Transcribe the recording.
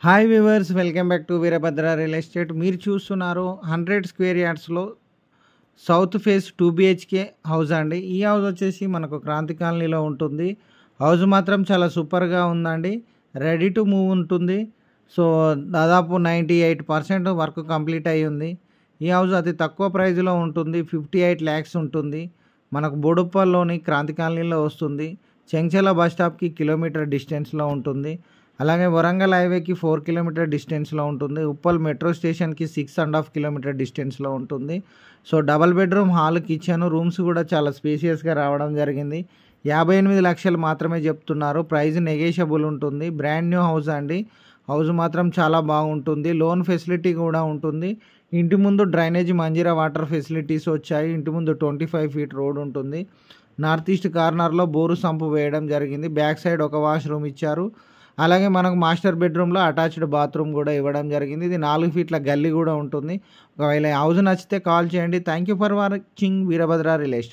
Hi viewers, welcome back to Veerabhadra real estate. మీరు చూస్తున్నారు 100 square యార్డ్స్లో సౌత్ ఫేస్ 2 బిహెచ్కే హౌస్ అండి. ఈ హౌస్ వచ్చేసి మనకు క్రాంతి కాలనీలో ఉంటుంది. హౌస్ మాత్రం చాలా సూపర్గా ఉందండి. రెడీ టు మూవ్ ఉంటుంది. సో దాదాపు 98% వర్క్ కంప్లీట్ అయ్యి ఉంది. ఈ హౌస్ అతి తక్కువ ప్రైజ్లో ఉంటుంది. 58 lakhs ఉంటుంది. మనకు బోడుప్పల్లోని క్రాంతి కాలనీలో వస్తుంది. చెంచల బస్ స్టాప్కి కిలోమీటర్ డిస్టెన్స్లో ఉంటుంది. అలాగే వరంగల్ హైవేకి 4 కిలోమీటర్ డిస్టెన్స్లో ఉంటుంది. ఉప్పల్ మెట్రో స్టేషన్కి 6.5 కిలోమీటర్ డిస్టెన్స్లో ఉంటుంది. So double bedroom, hall, kitchen, rooms కూడా చాలా స్పేషియస్గా రావడం జరిగింది. 58 లక్షలు మాత్రమే చెప్తున్నారు. ప్రైస్ నెగోషియబుల్ ఉంటుంది. బ్రాండ్ న్యూ హౌస్ అండి. హౌస్ మాత్రం చాలా బాగుంటుంది. లోన్ ఫెసిలిటీ కూడా ఉంటుంది. ఇంటి ముందు డ్రైనేజ్, మంజీరా వాటర్ ఫెసిలిటీస్ వచ్చాయి. ఇంటి ముందు 25 feet రోడ్ ఉంటుంది. నార్త్ ఈస్ట్ కార్నర్లో బోరు సంపు వేయడం జరిగింది. బ్యాక్ సైడ్ ఒక వాష్రూమ్ ఇచ్చారు. అలాగే మనకు మాస్టర్ బెడ్రూమ్లో అటాచ్డ్ బాత్రూమ్ కూడా ఇవ్వడం జరిగింది. ఇది 4 feet గల్లీ కూడా ఉంటుంది. ఒకవేళ హౌస్ నచ్చితే కాల్ చేయండి. Thank you for watching Veerabhadra real estate.